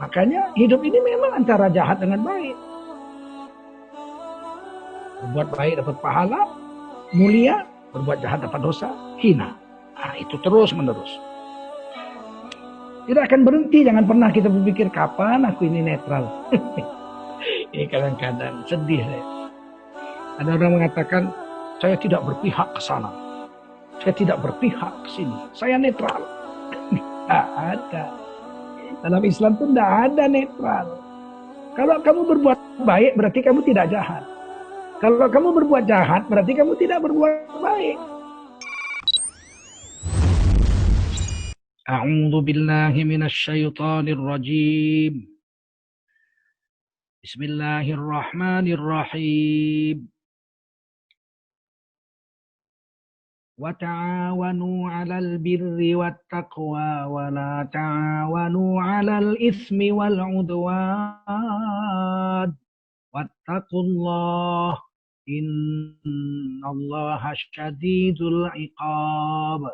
Makanya hidup ini memang antara jahat dengan baik. Berbuat baik dapat pahala, mulia, berbuat jahat dapat dosa, hina. Nah, itu terus menerus. Tidak akan berhenti, jangan pernah kita berpikir kapan aku ini netral. Ini kadang-kadang sedih saya. Ada orang mengatakan, saya tidak berpihak ke sana. Saya tidak berpihak ke sini. Saya netral. Tidak ada. Dalam Islam itu tidak ada netral. Kalau kamu berbuat baik, berarti kamu tidak jahat. Kalau kamu berbuat jahat, berarti kamu tidak berbuat baik. A'udzu billahi minasy syaithanir rajim. Bismillahirrahmanirrahim. Wa ta'awanu 'alal birri wat taqwa wa la ta'awanu 'alal itsmi wal 'udwan. Wattaqullah innallaha syadidul 'iqab.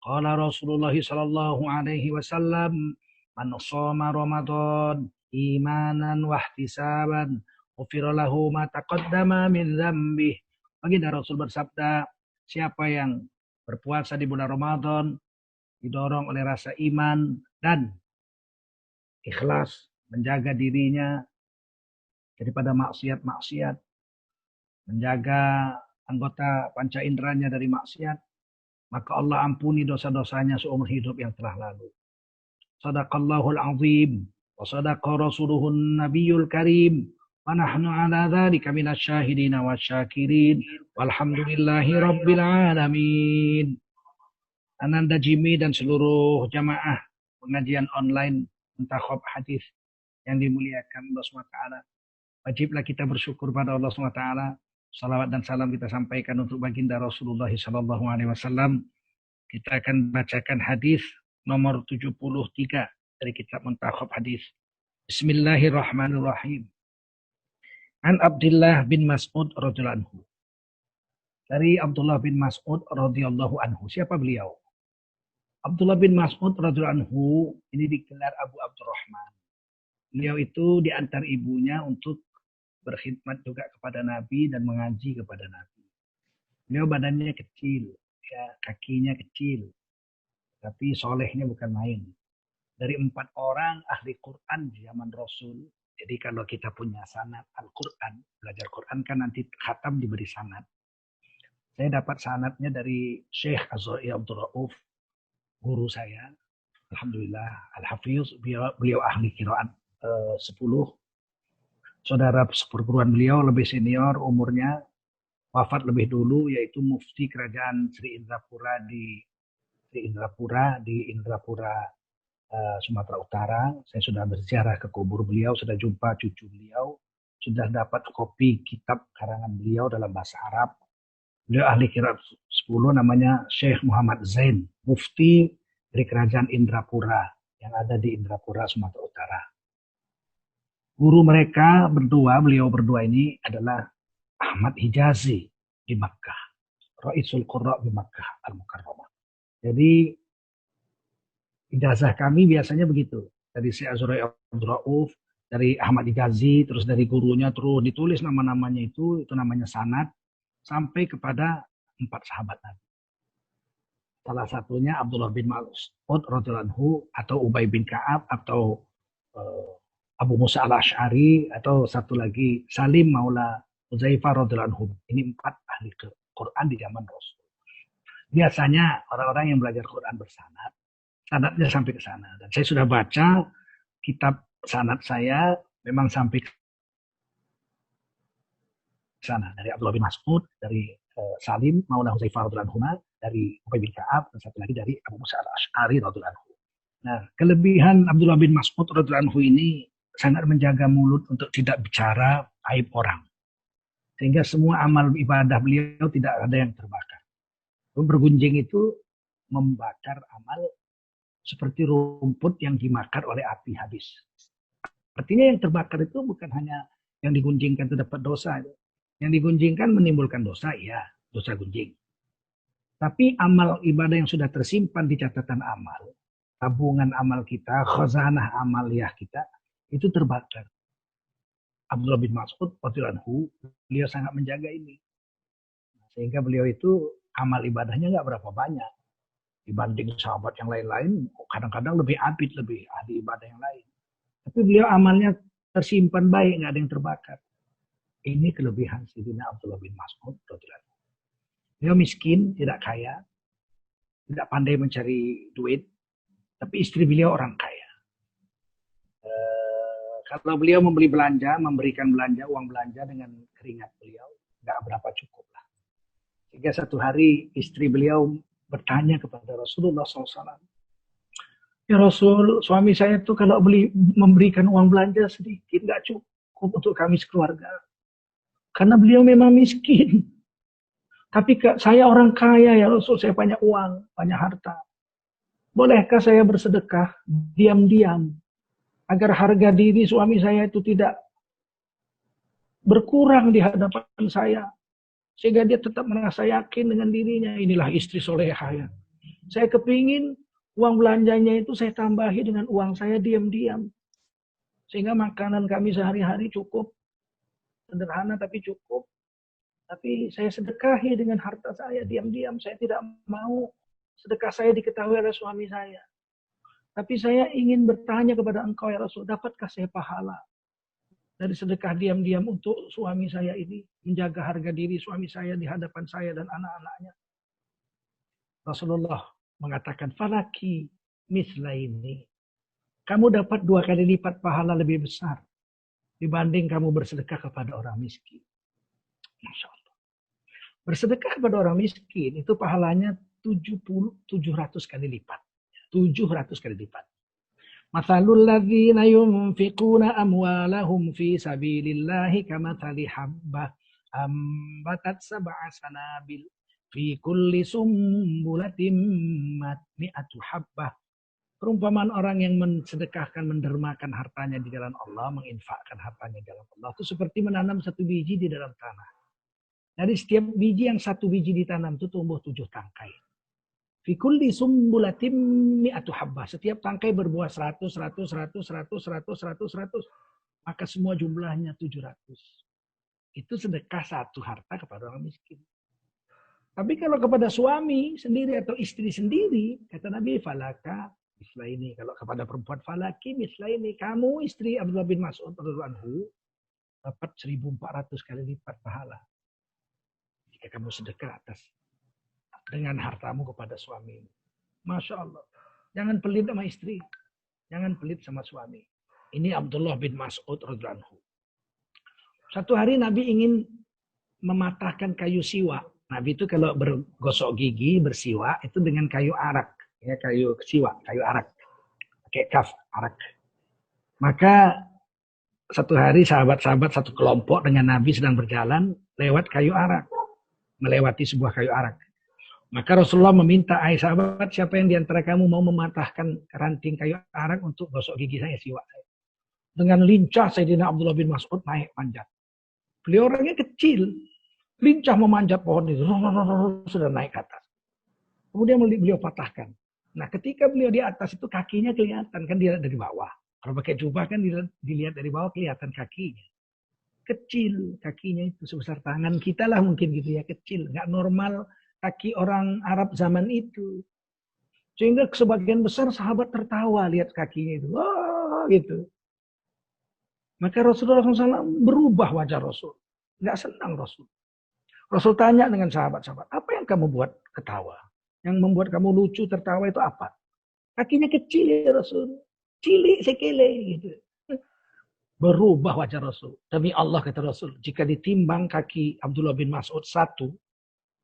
Qala Rasulullah sallallahu alaihi wasallam, man shoma Ramadan imanan wa ihtisaban, ghufira lahu ma taqaddama min dzambih. Baginda Rasul bersabda, siapa yang berpuasa di bulan Ramadan didorong oleh rasa iman dan ikhlas menjaga dirinya daripada maksiat-maksiat, menjaga anggota panca inderanya dari maksiat, maka Allah ampuni dosa-dosanya seumur hidup yang telah lalu. Shadaqallahul azim wa sadaqa rasuluhun nabiyul karim wa nahnu ala dzalika minasyahidin wasyakirin walhamdulillahi rabbil alamin. Ananda Jimmy dan seluruh jamaah pengajian online Muntakhab Hadis yang dimuliakan Allah SWT. Wajiblah kita bersyukur pada Allah SWT. Salawat dan salam kita sampaikan untuk baginda Rasulullah SAW. Kita akan bacakan hadis nomor 73 dari kitab Muntakhab Hadis. Bismillahirrahmanirrahim. An Abdullah bin Mas'ud radhiyallahu anhu. Dari Abdullah bin Mas'ud radhiyallahu anhu. Siapa beliau? Abdullah bin Mas'ud radhiyallahu anhu ini digelar Abu Abdurrahman. Beliau itu diantar ibunya untuk berkhidmat juga kepada Nabi dan mengaji kepada Nabi. Beliau badannya kecil, ya, kakinya kecil, tapi solehnya bukan main. Dari 4 orang ahli Quran di zaman Rasul, jadi kalau kita punya sanad Al-Quran, belajar Quran kan nanti khatam diberi sanad. Saya dapat sanadnya dari Syekh Az-Zuhri Abdul Rauf, guru saya. Alhamdulillah, Al-Hafiz, beliau ahli qiraat 10. Saudara seperguruan beliau lebih senior umurnya, wafat lebih dulu, yaitu mufti kerajaan Sri Indrapura di Indrapura, Sumatera Utara. Saya sudah berziarah ke kubur beliau, sudah jumpa cucu beliau, sudah dapat kopi kitab karangan beliau dalam bahasa Arab. Beliau ahli qiraat 10, namanya Syekh Muhammad Zain, mufti dari kerajaan Indrapura yang ada di Indrapura, Sumatera Utara. Guru mereka berdua, beliau berdua ini adalah Ahmad Hijazi di Makkah. Raisul Qurra di Makkah Al-Mukarramah. Jadi ijazah kami biasanya begitu. Dari Syekh Az-Zuhri Abdul Rauf, dari Ahmad Hijazi, terus dari gurunya, terus ditulis nama-namanya itu namanya sanad, sampai kepada 4 sahabat Nabi. Salah satunya Abdullah bin Mas'ud radhiyallahu anhu, atau Ubay bin Ka'ab, atau Abu Musa al-Ash'ari, atau satu lagi Salim Maula Hudzaifah radhiyallahu anhu. Ini 4 ahli Quran di zaman Rasul. Biasanya orang-orang yang belajar Quran bersanad, sanadnya sampai ke sana. Dan saya sudah baca kitab sanad saya, memang sampai ke sana. Dari Abdullah bin Mas'ud, dari Salim Maula Hudzaifah radhiyallahu anhu, dari Ubay bin Ka'ab, dan satu lagi dari Abu Musa al-Ash'ari radhiyallahu anhu. Nah, kelebihan Abdullah bin Mas'ud radhiyallahu anhu ini sangat menjaga mulut untuk tidak bicara aib orang. Sehingga semua amal ibadah beliau tidak ada yang terbakar. Bergunjing itu membakar amal seperti rumput yang dimakan oleh api habis. Artinya yang terbakar itu bukan hanya yang digunjingkan itu dapat dosa. Yang digunjingkan menimbulkan dosa, ya, dosa gunjing. Tapi amal ibadah yang sudah tersimpan di catatan amal, tabungan amal kita, khazanah amaliyah kita, itu terbakar. Abdullah bin Mas'ud radhiyallahu anhu, beliau sangat menjaga ini. Sehingga beliau itu amal ibadahnya nggak berapa banyak. Dibanding sahabat yang lain-lain, kadang-kadang lebih abid, lebih ahli ibadah yang lain. Tapi beliau amalnya tersimpan baik, nggak ada yang terbakar. Ini kelebihan Sayyidina Abdullah bin Mas'ud radhiyallahu anhu. Beliau miskin, tidak kaya, tidak pandai mencari duit, tapi istri beliau orang kaya. Kalau beliau membeli belanja, memberikan belanja, uang belanja dengan keringat beliau, nggak berapa cukup lah. Sehingga satu hari istri beliau bertanya kepada Rasulullah SAW, ya Rasul, suami saya tuh kalau memberikan uang belanja sedikit, nggak cukup untuk kami sekeluarga. Karena beliau memang miskin. Tapi saya orang kaya ya Rasul, saya banyak uang, banyak harta. Bolehkah saya bersedekah diam-diam agar harga diri suami saya itu tidak berkurang di hadapan saya, sehingga dia tetap merasa yakin dengan dirinya. Inilah istri solehah ya. Saya kepingin uang belanjanya itu saya tambahi dengan uang saya diam-diam, sehingga makanan kami sehari-hari cukup, sederhana tapi cukup. Tapi saya sedekahi dengan harta saya diam-diam. Saya tidak mau sedekah saya diketahui oleh suami saya. Tapi saya ingin bertanya kepada engkau ya Rasul, dapatkah saya pahala dari sedekah diam-diam untuk suami saya ini, menjaga harga diri suami saya di hadapan saya dan anak-anaknya. Rasulullah mengatakan, falaki misla ini. Kamu dapat 2 kali lipat pahala lebih besar dibanding kamu bersedekah kepada orang miskin. Masya Allah. Bersedekah kepada orang miskin itu pahalanya 700 kali lipat. 700 kali lipat. Mathalul ladzina yunfiquna amwalahum fi sabilillahi kamathali habbah ambatat sab'a sanabil fi kulli sumbulatin mi'atu habbah. Perumpamaan orang yang mensedekahkan, mendermakan hartanya di jalan Allah, menginfakkan hartanya di jalan Allah, itu seperti menanam 1 biji di dalam tanah. Dari setiap biji yang 1 biji ditanam itu tumbuh 7 tangkai. Fi kulli sumbulatin mi'atu habbah. Setiap tangkai berbuah 100, 100, 100, 100, 100, 100, 100. Maka semua jumlahnya 700. Itu sedekah 1 harta kepada orang miskin. Tapi kalau kepada suami sendiri atau istri sendiri, kata Nabi, falaka misla ini. Kalau kepada perempuan, falaki misla ini. Kamu istri Abdullah bin Mas'ud radhiyallahu anhu dapat 1400 kali lipat pahala. Jika kamu sedekah atas dengan hartamu kepada suami. Masya Allah. Jangan pelit sama istri. Jangan pelit sama suami. Ini Abdullah bin Mas'ud radhiyallahu anhu. Satu hari Nabi ingin mematahkan kayu siwak. Nabi itu kalau bergosok gigi, bersiwak, itu dengan kayu arak. Ya, kayu siwak, kayu arak. Pakai kaf, arak. Maka satu hari sahabat-sahabat satu kelompok dengan Nabi sedang berjalan lewat kayu arak. Melewati sebuah kayu arak. Maka Rasulullah meminta, "Hai sahabat, siapa yang diantara kamu mau mematahkan ranting kayu arak untuk gosok gigi saya, siwak saya?" Dengan lincah Sayyidina Abdullah bin Mas'ud naik manjat. Beliau orangnya kecil, lincah memanjat pohon itu, sudah naik ke atas. Kemudian beliau patahkan. Nah, ketika beliau di atas itu kakinya kelihatan, kan dilihat dari bawah. Kalau pakai jubah kan dilihat dari bawah kelihatan kakinya. Kecil kakinya itu, sebesar tangan kita lah mungkin gitu ya, kecil. Nggak normal kaki orang Arab zaman itu. Sehingga sebagian besar sahabat tertawa lihat kakinya itu. Wah, gitu. Maka Rasulullah SAW berubah wajah Rasul. Nggak senang Rasul. Rasul tanya dengan sahabat-sahabat, apa yang kamu buat ketawa? Yang membuat kamu lucu tertawa itu apa? Kakinya kecil ya Rasul. Cilik sekele gitu. Berubah wajah Rasul. Demi Allah kata Rasul, jika ditimbang kaki Abdullah bin Mas'ud 1,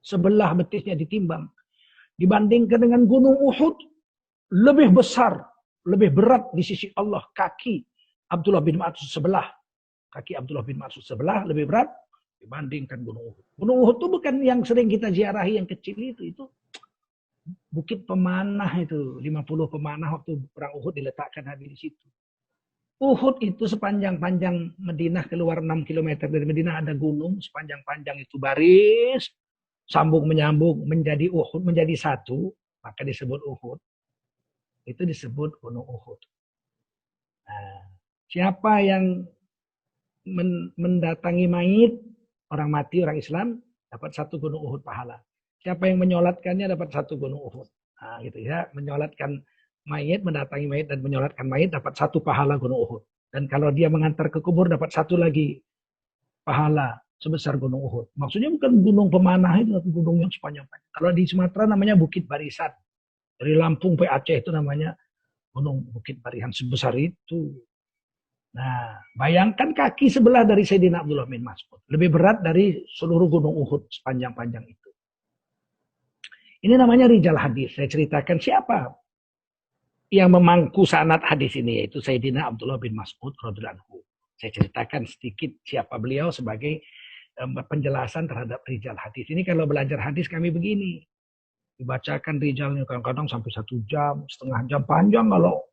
sebelah betisnya ditimbang, dibandingkan dengan gunung Uhud, lebih besar, lebih berat di sisi Allah kaki Abdullah bin Mas'ud sebelah. Kaki Abdullah bin Mas'ud sebelah lebih berat dibandingkan gunung Uhud. Gunung Uhud itu bukan yang sering kita ziarahi yang kecil itu bukit pemanah itu, 50 pemanah waktu perang Uhud diletakkan Nabi di situ. Uhud itu sepanjang-panjang Madinah, keluar 6 km dari Madinah ada gunung, sepanjang-panjang itu baris, sambung menyambung menjadi Uhud, menjadi satu, maka disebut Uhud. Itu disebut Gunung Uhud. Nah, Siapa yang mendatangi mayit, orang mati, orang Islam, dapat 1 gunung Uhud pahala. Siapa yang menyolatkannya dapat 1 gunung Uhud. Nah, gitu ya. Menyolatkan mayit, mendatangi mayit dan menyolatkan mayit dapat 1 pahala gunung Uhud. Dan kalau dia mengantar ke kubur dapat 1 lagi pahala sebesar gunung Uhud. Maksudnya bukan gunung pemanah itu, tapi gunung yang sepanjang-panjang. Kalau di Sumatera namanya Bukit Barisan. Dari Lampung ke Aceh itu namanya Gunung Bukit Barisan sebesar itu. Nah, bayangkan kaki sebelah dari Sayyidina Abdullah bin Mas'ud. Lebih berat dari seluruh gunung Uhud sepanjang-panjang itu. Ini namanya rijal hadis. Saya ceritakan siapa yang memangku sanad hadis ini, yaitu Sayyidina Abdullah bin Mas'ud radhiyallahu anhu. Saya ceritakan sedikit siapa beliau sebagai penjelasan terhadap rijal hadis. Ini kalau belajar hadis kami begini. Dibacakan rijalnya kadang-kadang sampai 1 jam, setengah jam panjang kalau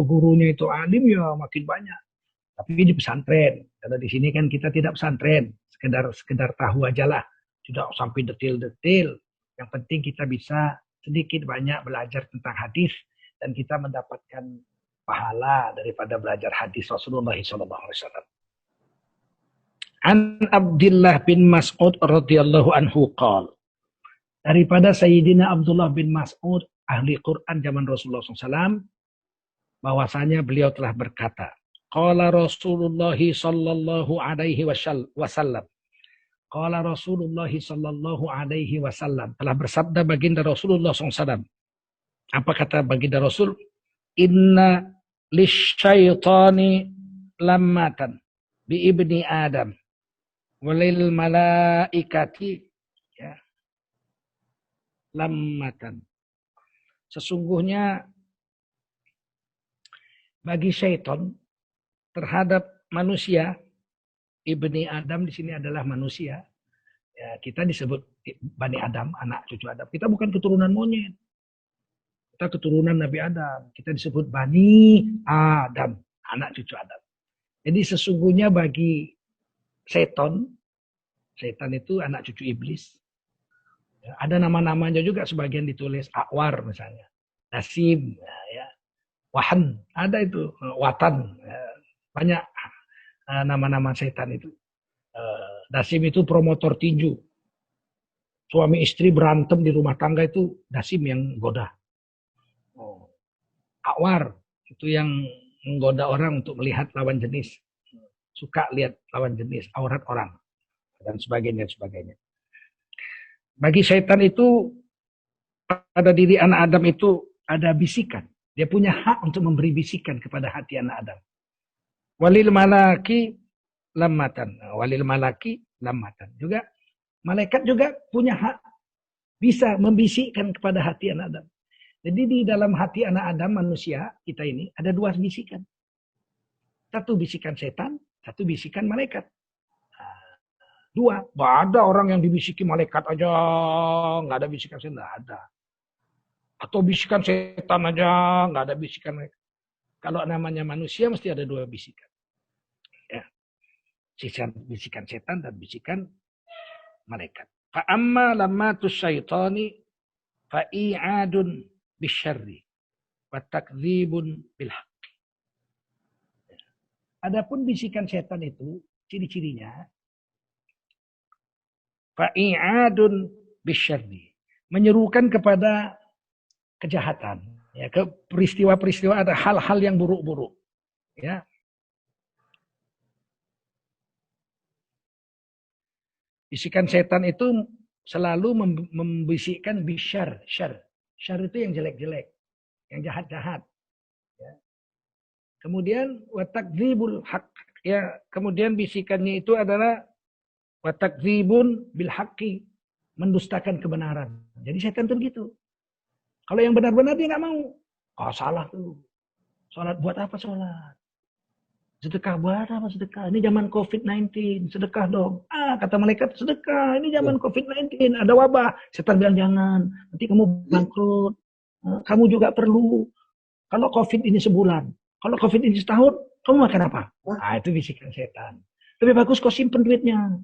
gurunya itu alim ya makin banyak. Tapi di pesantren, karena di sini kan kita tidak pesantren, sekedar tahu aja lah, tidak sampai detail-detail. Yang penting kita bisa sedikit banyak belajar tentang hadis dan kita mendapatkan pahala daripada belajar hadis Rasulullah SAW. An Abdullah bin Mas'ud radhiyallahu anhu qala, daripada Sayyidina Abdullah bin Mas'ud ahli Quran zaman Rasulullah SAW, bahwasanya beliau telah berkata, qala Rasulullah sallallahu alaihi wasallam. Qala Rasulullah sallallahu alaihi wasallam, telah bersabda baginda Rasulullah SAW. Apa kata baginda Rasul? Inna lisyaitani lammatan bi ibni Adam walil malaikati ya, lammatan. Sesungguhnya bagi syaitan terhadap manusia, ibni Adam di sini adalah manusia. Ya, kita disebut Bani Adam, anak cucu Adam. Kita bukan keturunan monyet. Kita keturunan Nabi Adam. Kita disebut Bani Adam, anak cucu Adam. Jadi sesungguhnya bagi setan itu anak cucu iblis. Ya, ada nama-namanya juga, sebagian ditulis Akwar misalnya. Nasim, ya. Wahan, ada itu. Watan, ya. Banyak nama-nama setan itu. Dasim itu promotor tinju. Suami istri berantem di rumah tangga itu Dasim yang goda. Akwar itu yang menggoda orang untuk melihat lawan jenis. Suka lihat lawan jenis, aurat orang. Dan sebagainya. Bagi setan itu, pada diri anak Adam itu ada bisikan. Dia punya hak untuk memberi bisikan kepada hati anak Adam. Walil malaki lamatan. Juga malaikat juga punya hak bisa membisikkan kepada hati anak Adam. Jadi di dalam hati anak Adam manusia kita ini ada 2 bisikan. 1 bisikan setan, 1 bisikan malaikat. 2. Ada orang yang dibisiki malaikat aja, nggak ada bisikan setan, nggak ada. Atau bisikan setan aja, nggak ada bisikan malaikat. Kalau namanya manusia mesti ada 2 bisikan. Ya. Bisikan setan dan bisikan malaikat. Fa'amma lammatus syaitani fa'i'adun bisyarri wa takdzibun bil haqq. Adapun bisikan setan itu ciri-cirinya fa'i'adun bisyarri, menyerukan kepada kejahatan, ya, ke peristiwa-peristiwa, ada hal-hal yang buruk-buruk, ya. Bisikan setan itu selalu membisikkan bisyar, syar. Syar itu yang jelek-jelek, yang jahat-jahat. Ya. Kemudian watakdzibul haq, ya, kemudian bisikannya itu adalah watakdzibun bil haqqi, mendustakan kebenaran. Jadi setan itu begitu. Kalau yang benar-benar dia nggak mau. Oh, salah tuh. Sholat buat apa sholat? Sedekah buat apa sedekah? Ini zaman COVID-19, sedekah dong. Kata malaikat, sedekah. Ini zaman COVID-19, ada wabah. Setan bilang jangan, nanti kamu bangkrut. Kamu juga perlu. Kalau COVID ini sebulan, kalau COVID ini setahun, kamu makan apa? Itu bisikan setan. Lebih bagus kau simpen duitnya.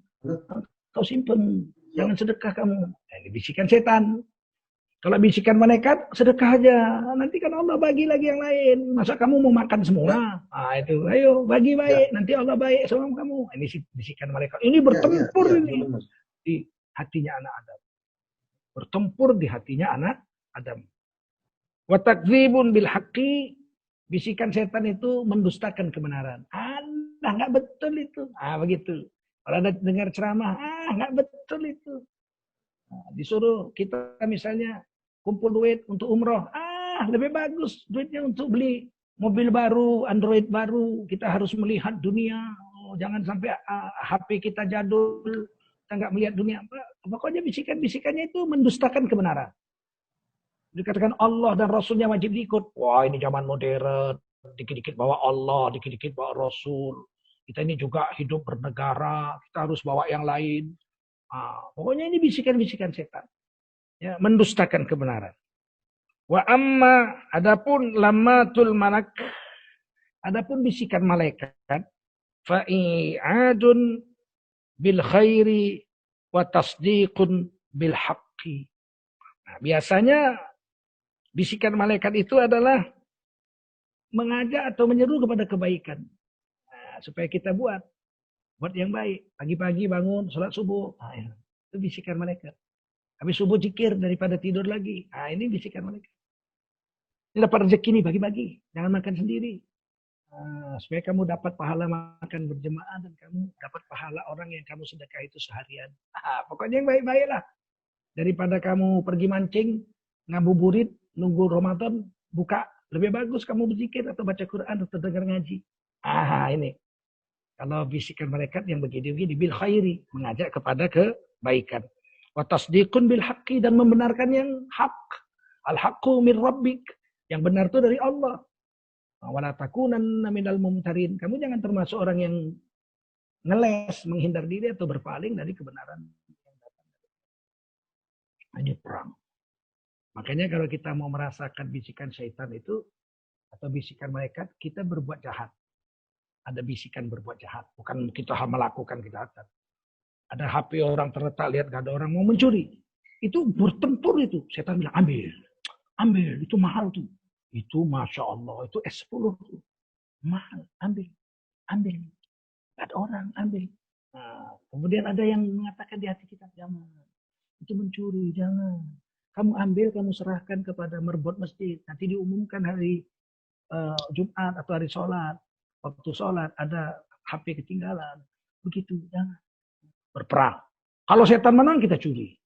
Kau simpen, jangan sedekah kamu. Ini bisikan setan. Kalau bisikan malaikat, sedekah aja. Nanti kan Allah bagi lagi yang lain. Masa kamu mau makan semua? Itu, ayo bagi baik. Nanti Allah baik sama kamu. Ini bisikan malaikat. Ini bertempur ini di hatinya anak Adam. Bertempur di hatinya anak Adam. Wa takdzibun bil haqqi, bisikan setan itu mendustakan kebenaran. Nggak betul itu. Begitu. Kalau ada dengar ceramah, nggak betul itu. Disuruh kita misalnya kumpul duit untuk umroh. Lebih bagus duitnya untuk beli mobil baru, Android baru. Kita harus melihat dunia. Jangan sampai HP kita jadul. Kita nggak melihat dunia. Pokoknya bisikan-bisikannya itu mendustakan kebenaran. Dikatakan Allah dan Rasulnya wajib diikut. Wah, ini zaman modern. Dikit-dikit bawa Allah, dikit-dikit bawa Rasul. Kita ini juga hidup bernegara. Kita harus bawa yang lain. Pokoknya ini bisikan-bisikan setan. Ya, mendustakan kebenaran. Wa amma, adapun lamatul malak, adapun bisikan malaikat, fa'i'adun bil khairi wa tasdiqun bil haqqi. Biasanya bisikan malaikat itu adalah mengajak atau menyeru kepada kebaikan. Supaya kita buat yang baik. Pagi-pagi bangun, sholat subuh. Itu bisikan malaikat. Habis subuh zikir daripada tidur lagi. Ini bisikan malaikat. Ini dapat rezeki nih bagi-bagi. Jangan makan sendiri. Supaya kamu dapat pahala makan berjemaah dan kamu dapat pahala orang yang kamu sedekah itu seharian. Pokoknya yang baik-baik lah. Daripada kamu pergi mancing, ngabuburit, nunggu Ramadan, buka. Lebih bagus kamu berzikir atau baca Quran atau dengar ngaji. Ini. Kalau bisikan malaikat yang begini-begini, bil khairi, mengajak kepada kebaikan. Wa tasdiqun bil haqqi, dan membenarkan yang hak. Al haqqu min rabbik, yang benar itu dari Allah. Wa la takunanna minal mumtarin. Kamu jangan termasuk orang yang ngeles, menghindar diri atau berpaling dari kebenaran yang datang. Ini perang. Makanya kalau kita mau merasakan bisikan syaitan itu atau bisikan malaikat, kita berbuat jahat. Ada bisikan berbuat jahat, bukan kita melakukan kejahatan. Ada HP orang terletak, lihat gak ada orang, mau mencuri. Itu bertempur itu. Setan bilang, ambil, itu mahal tuh. Itu Masya Allah, itu S10 tuh. Mahal, ambil. Gak ada orang, ambil. Kemudian ada yang mengatakan di hati kita, jangan. Itu mencuri, jangan. Kamu ambil, kamu serahkan kepada merbot masjid. Nanti diumumkan hari Jumat atau hari sholat. Waktu sholat ada HP ketinggalan. Begitu, jangan. Berperang. Kalau setan menang, kita curi.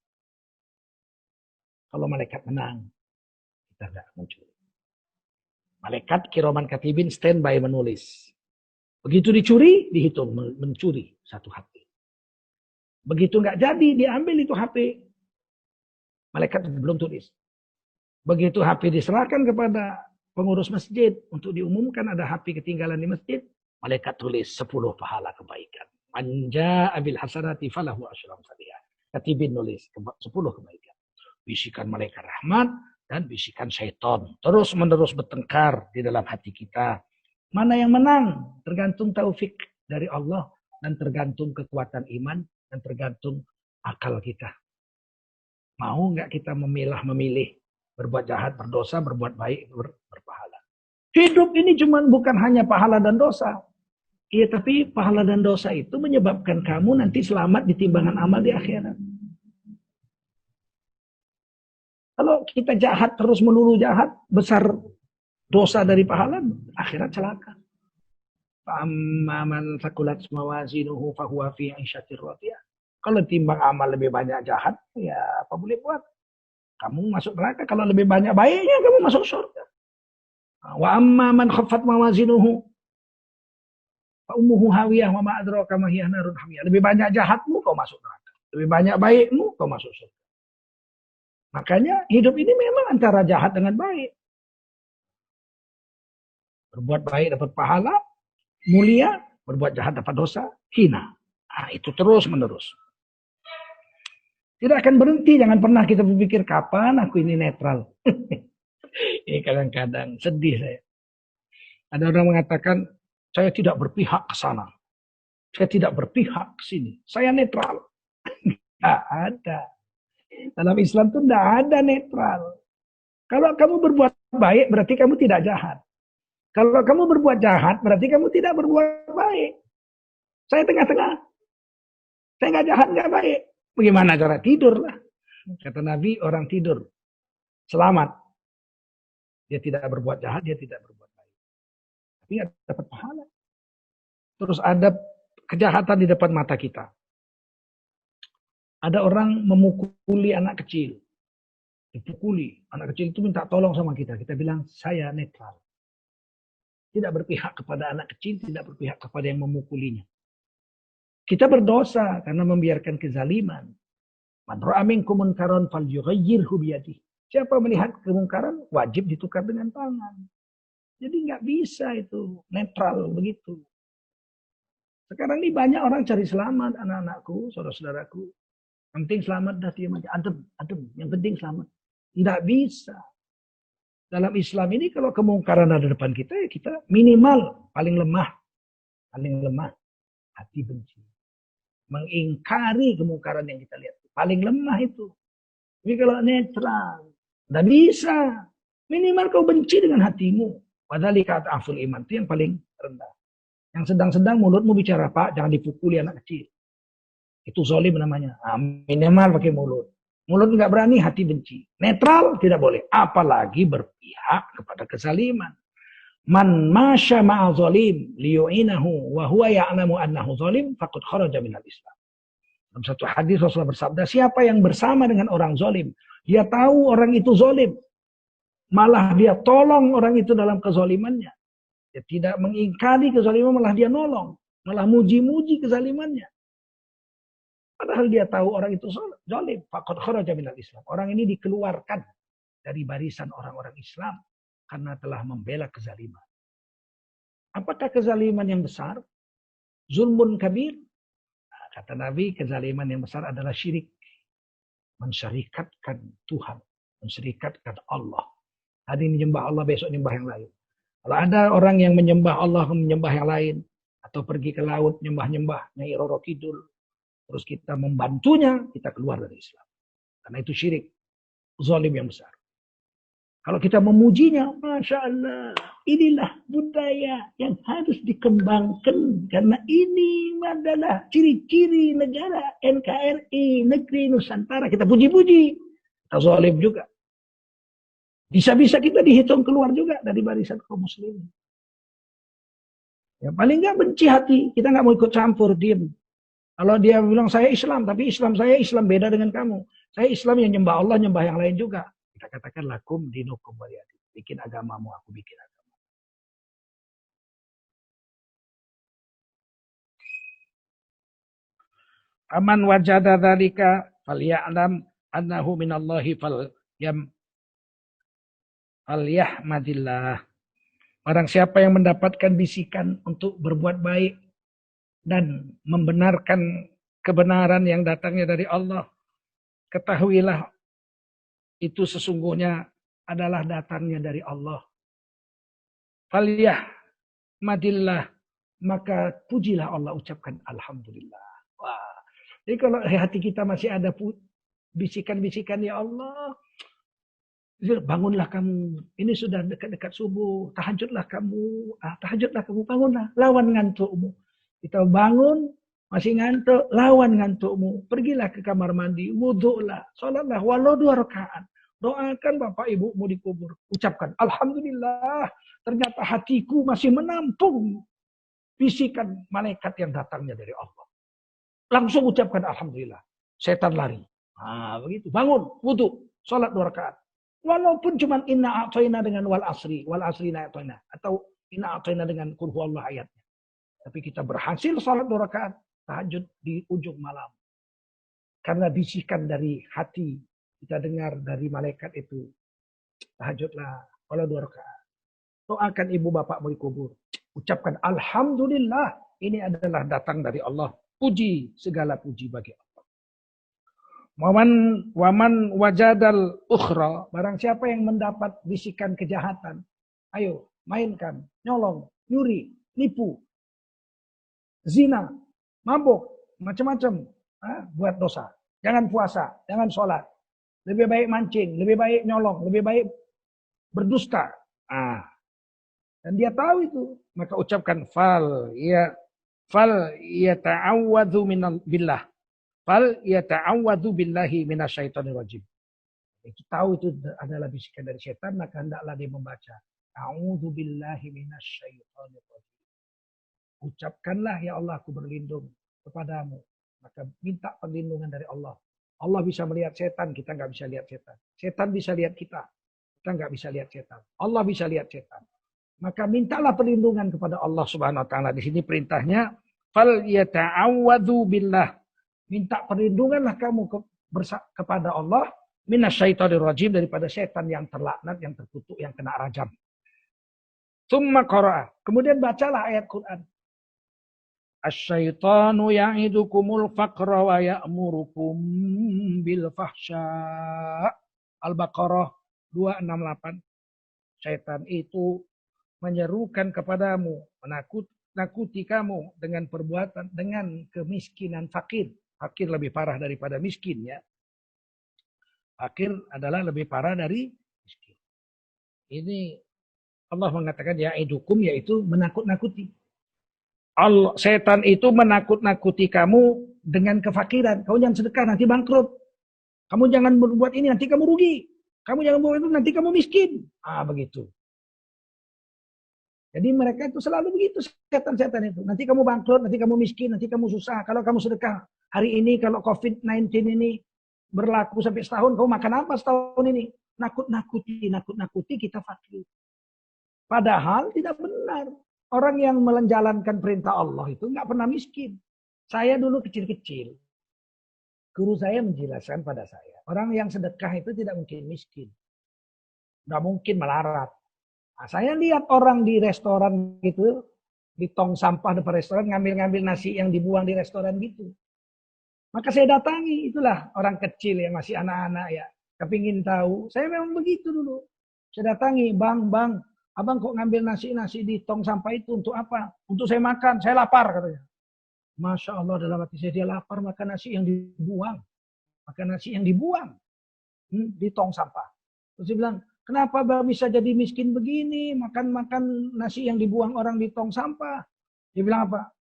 Kalau malaikat menang, kita tidak mencuri. Malaikat kiraman katibin standby menulis. Begitu dicuri, dihitung mencuri satu HP. Begitu nggak jadi, diambil itu HP. Malaikat belum tulis. Begitu HP diserahkan kepada pengurus masjid untuk diumumkan ada HP ketinggalan di masjid, malaikat tulis 10 pahala kebaikan. Manja abil hasanati falahu asyram salihah. Katibin nulis 10 kebaikan. Bisikan malaikat rahmat dan bisikan syaitan terus menerus bertengkar di dalam hati kita. Mana yang menang tergantung taufik dari Allah dan tergantung kekuatan iman dan tergantung akal kita. Mau nggak kita memilih berbuat jahat, berdosa, berbuat baik, berpahala. Hidup ini bukan hanya pahala dan dosa. Iya, tapi pahala dan dosa itu menyebabkan kamu nanti selamat di timbangan amal di akhirat. Kalau kita jahat terus melulu jahat, besar dosa dari pahala, akhirat celaka. Fa'amman sakulat mawazinuhu fahuwa fi 'ishatir radiyah. Kalau timbang amal lebih banyak jahat, ya apa boleh buat? Kamu masuk neraka. Kalau lebih banyak baiknya, kamu masuk surga. Wa amma man khaffat mawazinuhu fa ummuhu hawiyah wa ma adraka ma hiya narun hamiyah. Lebih banyak jahatmu, kau masuk neraka. Lebih banyak baikmu, kau masuk surga. Makanya hidup ini memang antara jahat dengan baik. Berbuat baik dapat pahala, mulia. Berbuat jahat dapat dosa, hina. Itu terus menerus. Tidak akan berhenti, jangan pernah kita berpikir kapan aku ini netral. Ini kadang-kadang sedih saya. Ada orang mengatakan, saya tidak berpihak ke sana. Saya tidak berpihak ke sini. Saya netral. Tidak ada. Dalam Islam itu tidak ada netral. Kalau kamu berbuat baik, berarti kamu tidak jahat. Kalau kamu berbuat jahat, berarti kamu tidak berbuat baik. Saya tengah-tengah. Saya nggak jahat, nggak baik. Bagaimana cara tidur lah? Kata Nabi, orang tidur selamat. Dia tidak berbuat jahat, dia tidak berbuat baik. Tapi nggak dapat pahala. Terus ada kejahatan di depan mata kita. Ada orang memukuli anak kecil. Dipukuli. Anak kecil itu minta tolong sama kita. Kita bilang, saya netral. Tidak berpihak kepada anak kecil, tidak berpihak kepada yang memukulinya. Kita berdosa karena membiarkan kezaliman. Man ra'a minkum munkaran falyughayyirhu biyadihi. Siapa melihat kemungkaran, wajib ditukar dengan tangan. Jadi nggak bisa itu netral begitu. Sekarang ini banyak orang cari selamat, anak-anakku, saudara-saudaraku. Yang penting selamat dah dia macam adem. Yang penting selamat. Tidak bisa. Dalam Islam ini kalau kemungkaran ada depan kita, ya kita minimal paling lemah hati benci. Mengingkari kemungkaran yang kita lihat. Paling lemah itu. Tapi kalau netral, tidak bisa. Minimal kau benci dengan hatimu. Padahal kata aful iman itu yang paling rendah. Yang sedang-sedang mulutmu bicara, Pak, jangan dipukuli anak kecil. Itu zalim namanya. Nah, minimal pakai mulut. Mulut nggak berani, hati benci. Netral tidak boleh. Apalagi berpihak kepada kezaliman. Man masya ma'a zalim liyu'inahu wa huwa ya'lamu annahu zalim faqad kharaja minal Islam. Dalam satu hadis Rasulullah bersabda, siapa yang bersama dengan orang zalim, dia tahu orang itu zalim, malah dia tolong orang itu dalam kezalimannya. Dia tidak mengingkari kezaliman, malah dia nolong, malah muji-muji kezalimannya. Padahal dia tahu orang itu zalim, faqad kharaja minal Islam. Orang ini dikeluarkan dari barisan orang-orang Islam karena telah membela kezaliman. Apakah kezaliman yang besar? Zulmun kabir? Nah, kata Nabi, kezaliman yang besar adalah syirik. Mensyarikatkan Tuhan. Mensyarikatkan Allah. Hari ini menyembah Allah, besok menyembah yang lain. Kalau ada orang yang menyembah Allah, menyembah yang lain. Atau pergi ke laut, nyembah-nyembah, Nyai Roro Kidul. Terus kita membantunya, kita keluar dari Islam. Karena itu syirik. Zalim yang besar. Kalau kita memujinya, Masya Allah, inilah budaya yang harus dikembangkan. Karena ini adalah ciri-ciri negara NKRI, Negeri Nusantara. Kita puji-puji. Kita zalim juga. Bisa-bisa kita dihitung keluar juga dari barisan kaum muslimin. Ya, paling nggak benci hati. Kita nggak mau ikut campur, diam. Kalau dia bilang, saya Islam, tapi Islam saya Islam beda dengan kamu. Saya Islam yang nyembah Allah, nyembah yang lain juga. Kita katakan lakum dinukum waliyadin. Bikin agamamu, aku bikin agama. Aman wajada dzalika falya'lam annahu minallahi falyahmadillah. Orang siapa yang mendapatkan bisikan untuk berbuat baik dan membenarkan kebenaran yang datangnya dari Allah, ketahuilah itu sesungguhnya adalah datangnya dari Allah. Falyahmadillah, maka pujilah Allah, ucapkan alhamdulillah. Wah. Jadi kalau hati kita masih ada bisikan-bisikan, ya Allah, bangunlah kamu. Ini sudah dekat-dekat subuh. Tahajudlah kamu. Tahajudlah kamu, bangunlah. Lawan ngantukmu. Kita bangun, masih ngantuk, lawan ngantukmu. Pergilah ke kamar mandi, wudhulah, sholatlah, walau 2 rakaat. Doakan bapak ibumu dikubur. Ucapkan, alhamdulillah, ternyata hatiku masih menampung bisikan malaikat yang datangnya dari Allah. Langsung ucapkan alhamdulillah. Setan lari. Begitu. Bangun, wudhu, sholat 2 rakaat. Walaupun cuma inna a'toina dengan wal asri na a'toina. Atau inna a'toina dengan qul huwallahu ayatnya. Tapi kita berhasil sholat 2 rakaat. Tahajud di ujung malam. Karena bisikan dari hati. Kita dengar dari malaikat itu. Tahajudlah. Walau 2 rakaat. Doakan ibu bapakmu dikubur. Ucapkan alhamdulillah. Ini adalah datang dari Allah. Puji, segala puji bagi Allah. Waman wajadal ukhra. Barang siapa yang mendapat bisikan kejahatan. Ayo, mainkan, nyolong, nyuri, nipu, zina, mabuk, macam-macam. Buat dosa. Jangan puasa, jangan sholat. lebih baik mancing, lebih baik nyolong, lebih baik berdusta. Dan dia tahu itu, maka ucapkan fal yata'awwadzu billah. Fal yata'awwadzu billahi minasyaitonir rajim. Kita tahu itu adalah bisikan dari setan, maka hendaklah dia membaca a'udzu billahi minasyaitonir rajim. Ucapkanlah, ya Allah, aku berlindung kepadamu. Maka minta perlindungan dari Allah. Allah bisa melihat setan, kita nggak bisa lihat setan. Setan bisa lihat kita nggak bisa lihat setan. Allah bisa lihat setan. Maka mintalah perlindungan kepada Allah Subhanahu Wa Taala. Di sini perintahnya, fal yata'awwadzu billah. Minta perlindunganlah kamu kepada Allah minasyaitonir rajim, daripada setan yang terlaknat, yang terkutuk, yang kena rajam. Tsumma qara'a. Kemudian bacalah ayat Quran. Asyaitanu ya'idukumul faqra wa ya'murukum bil fahsya. Al-Baqarah 268. Syaitan itu menyerukan kepadamu, menakuti kamu dengan perbuatan, dengan kemiskinan. Fakir lebih parah daripada miskin, ya. Fakir adalah lebih parah dari miskin. Ini Allah mengatakan ya'idukum, yaitu menakut-nakuti. Setan itu menakut-nakuti kamu dengan kefakiran. Kamu jangan sedekah, nanti bangkrut. Kamu jangan berbuat ini, nanti kamu rugi. Kamu jangan berbuat itu, nanti kamu miskin. Begitu. Jadi mereka itu selalu begitu, setan-setan itu. Nanti kamu bangkrut, nanti kamu miskin, nanti kamu susah. Kalau kamu sedekah hari ini, kalau COVID-19 ini berlaku sampai setahun, kamu makan apa setahun ini? Nakut-nakuti kita fakir. Padahal tidak benar. Orang yang menjalankan perintah Allah itu nggak pernah miskin. Saya dulu kecil-kecil, guru saya menjelaskan pada saya, orang yang sedekah itu tidak mungkin miskin. Nggak mungkin melarat. Saya lihat orang di restoran gitu, di tong sampah depan restoran, ngambil-ngambil nasi yang dibuang di restoran gitu. Maka saya datangi, itulah orang kecil yang masih anak-anak ya, kepingin tahu. Saya memang begitu dulu. Saya datangi, bang, abang kok ngambil nasi di tong sampah itu untuk apa? Untuk saya makan, saya lapar katanya. Masya Allah, dalam hati saya, dia lapar makan nasi yang dibuang. Makan nasi yang dibuang di tong sampah. Terus dia bilang, kenapa bang bisa jadi miskin begini? Makan nasi yang dibuang orang di tong sampah. Dia bilang apa?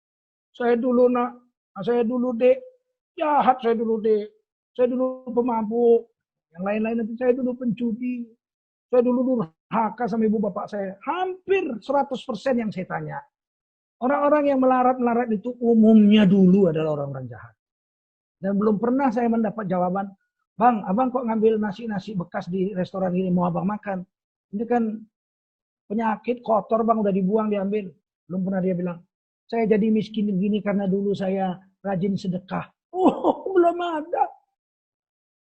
Saya dulu dek, jahat saya dulu dek. Saya dulu pemabuk. Yang lain-lain nanti saya dulu pencuri. Saya dulu durhaka sama ibu bapak saya. Hampir 100% yang saya tanya. Orang-orang yang melarat itu umumnya dulu adalah orang-orang jahat. Dan belum pernah saya mendapat jawaban, bang, abang kok ngambil nasi bekas di restoran ini mau abang makan? Ini kan penyakit kotor bang, udah dibuang, diambil. Belum pernah dia bilang, saya jadi miskin begini karena dulu saya rajin sedekah. Belum ada.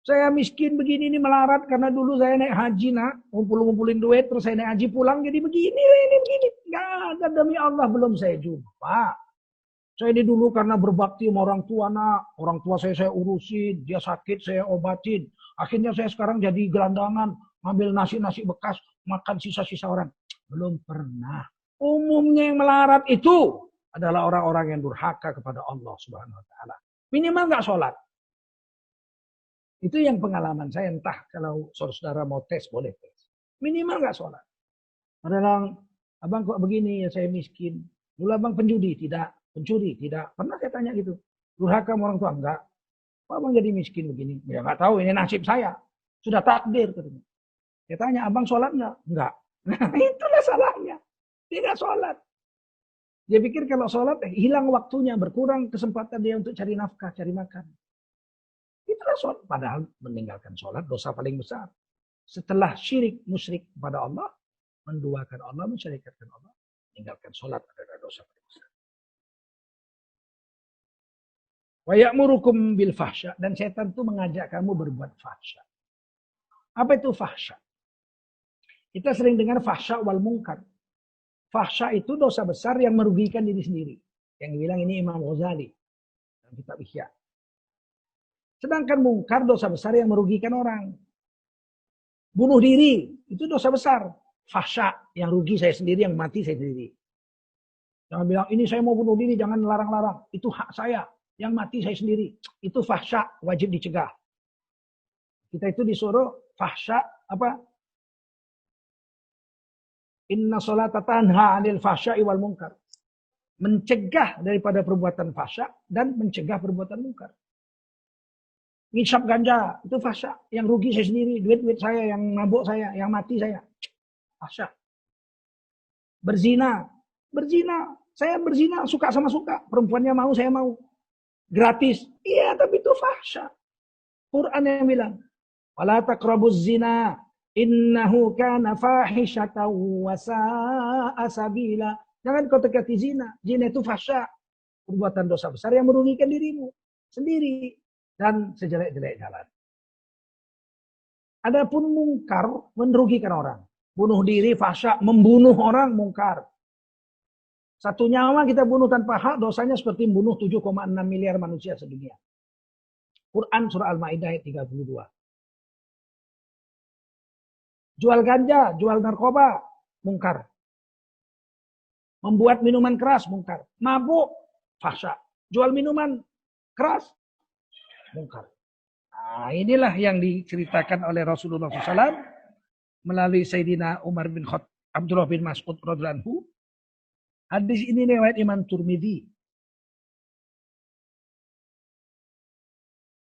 Saya miskin begini ini melarat karena dulu saya naik haji nak, ngumpulin duit terus saya naik haji pulang jadi begini. Nggak ada, demi Allah belum saya jumpa. Saya ini dulu karena berbakti sama orang tua nak, orang tua saya urusin, dia sakit saya obatin. Akhirnya saya sekarang jadi gelandangan, ngambil nasi bekas, makan sisa-sisa orang. Belum pernah. Umumnya yang melarat itu adalah orang-orang yang durhaka kepada Allah Subhanahu Wa Taala. Minimal nggak sholat. Itu yang pengalaman saya, entah kalau saudara mau tes, boleh tes. Minimal nggak sholat. Padahal abang kok begini ya, saya miskin. Dulu abang penjudi, tidak. Pencuri, tidak. Pernah saya tanya gitu. Durhaka sama orang tua, enggak. Kok abang jadi miskin begini? Ya nggak tahu, ini nasib saya. Sudah takdir. Katanya. Saya tanya, abang sholat enggak? Enggak. Nah itulah salahnya. Tidak sholat. Dia pikir kalau sholat, hilang waktunya, berkurang kesempatan dia untuk cari nafkah, cari makan. Itulah sholat. Padahal meninggalkan sholat dosa paling besar. Setelah syirik, musyrik kepada Allah, menduakan Allah, mensyirikatkan Allah, meninggalkan sholat adalah dosa paling besar. Wa ya'murukum bil fahsya, dan setan itu mengajak kamu berbuat fahsya. Apa itu fahsya? Kita sering dengar fahsya wal munkar. Fahsya itu dosa besar yang merugikan diri sendiri. Yang bilang ini Imam Ghazali dalam kitab Ihya. Sedangkan mungkar dosa besar yang merugikan orang. Bunuh diri itu dosa besar. Fahsya yang rugi saya sendiri, yang mati saya sendiri. Jangan bilang ini saya mau bunuh diri, jangan larang-larang. Itu hak saya. Yang mati saya sendiri. Itu fahsya, wajib dicegah. Kita itu disuruh fahsya apa? Inna sholata tanha 'anil fahsya'i wal munkar. Mencegah daripada perbuatan fahsya dan mencegah perbuatan munkar. Ngisap ganja itu fahsya, yang rugi saya sendiri, duit saya, yang mabuk saya, yang mati saya. Fahsya. Berzina, saya berzina suka sama suka, perempuannya mau saya mau. Gratis. Iya, tapi itu fahsya. Quran yang bilang, wala taqrabuz zina innahu kana fahishatan wa sa'a sabila. Jangan kau dekati zina. Zina itu fahsya, perbuatan dosa besar yang merugikan dirimu sendiri dan sejelek-jelek jalan. Adapun mungkar merugikan orang. Bunuh diri fahsya, membunuh orang mungkar. Satu nyawa kita bunuh tanpa hak, dosanya seperti membunuh 7,6 miliar manusia sedunia. Quran surah Al-Maidah ayat 32. Jual ganja, jual narkoba, mungkar. Membuat minuman keras, mungkar. Mabuk, fahsya. Jual minuman keras, mungkar. Nah, inilah yang diceritakan oleh Rasulullah SAW melalui Sayyidina Umar bin Abdullah bin Mas'ud radhiyallahu anhu. Hadis ini riwayat Imam Tirmidzi